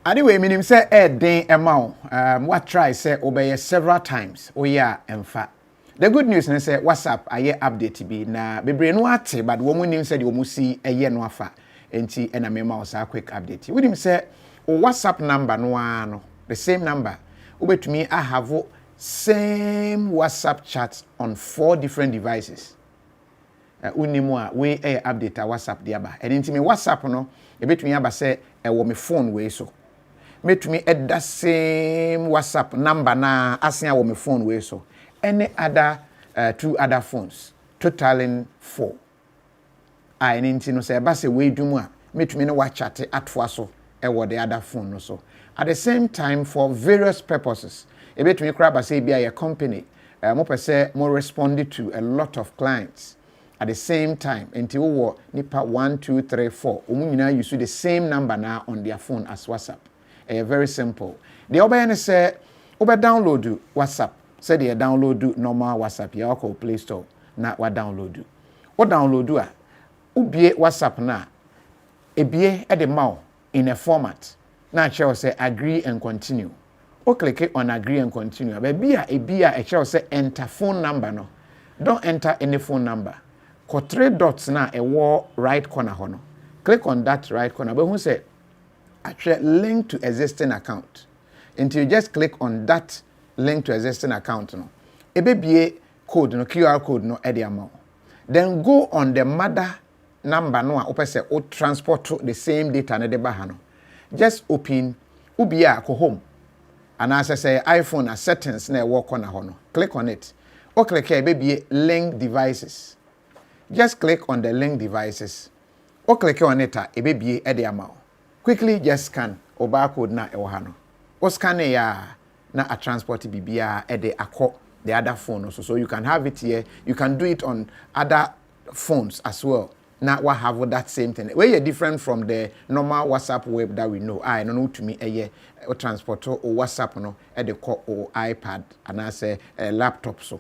Anyway, minim say den amount what try say obey several times. Oh yeah, emfa. The good news is say WhatsApp aye update bi na bebre no ate but wo munim say de wo musi eye no afa. Enti ena mema o sa quick update. We nim say o WhatsApp number no ano, the same number. Obetumi I have same WhatsApp chat on 4 different devices. Unimu a we update a WhatsApp de aba. Enti me WhatsApp no ebetumi aba say e wo me phone we so. Metumi at that same WhatsApp number na asia wo me phone we so. Any other 2 other phones totaling 4. I nti no say ba say we dwumu a metumi ne wa chat atwa so e wo the other phone no so. At the same time for various purposes. Ebetumi kra ba say bia your company mo pese mo responded to a lot of clients at the same time until wo nipa 1 2 3 4 omu nyina use the same number now on their phone as WhatsApp. Very simple. The obey say obe download WhatsApp. Say they download normal WhatsApp ya call Play Store na wa download. O download a ubie WhatsApp na ebie e de maw in a format. Na shall say agree and continue. O click on agree and continue. Baby a ebia e shall say enter phone number no. Don't enter any phone number. Ko 3 dots na e war right corner hono. Click on that right corner. But who say actually link to existing account. Until you just click on that link to existing account no. Ebebie code no QR code no e de amount. Then go on the mother number no a opese o transport to the same data na de ba ha no. Just open ubia ko home. And as I say iPhone settings na work on ho no. Click on it. O click here ebebie link devices. Just click on the link devices. O click on it ebebie e de amount. Quickly just scan or barcode na ewo ha no. O scan ya na a transport bibia e de akọ the other phone also. So you can have it here. You can do it on other phones as well. Now what have that same thing. Where you're different from the normal WhatsApp web that we know. I don't know to me a transport or WhatsApp no e de call or iPad and I say a laptop so.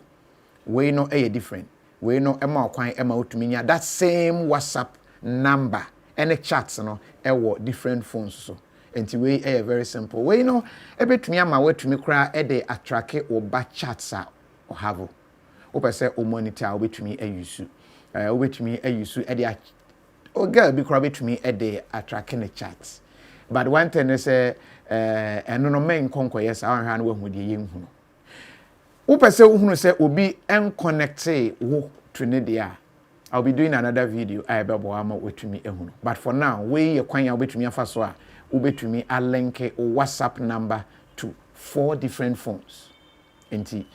We know different. We know emma kwan emma to me that same WhatsApp number. Any chats no ewo different phones so enti we very simple we no ebetumi ama watumi kra e de attract o ba chats a o have o pese o monitor obetumi ayusu obetumi ayusu e de o girl bi kra obetumi e de attract ne chats but one thing is eno no men konko yes a hwa na wahu de yenhu o pese uhunu se obi en connect wo to ne dia. I'll be doing another video I be boama wetumi ehunu. But for now, we ye kwan ya wetumi afa so a wobetumi a link WhatsApp number to 4 different phones. Enti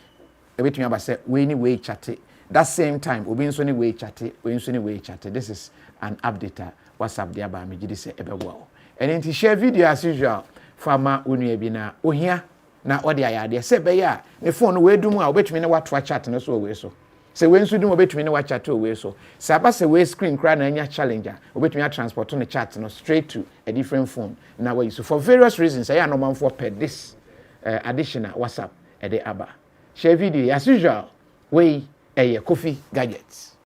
wetumi aba say we ni we chat that same time obi nso ni we chat, we nso ni we chat. This is an update WhatsApp dia ba me gidi say ebe wo. And enti share video as usual for ma onua bi na ohia na ode ayade say be ya ne phone we dum a wobetumi na watwa chat no so we so. Se we nso dum obetumi ne wa chat we so se aba se we screen kra na anya challenger obetumi a transport no chat no straight to a different phone na we so for various reasons I no man for per this additional WhatsApp e de aba share video as usual we Kofi Gadgets.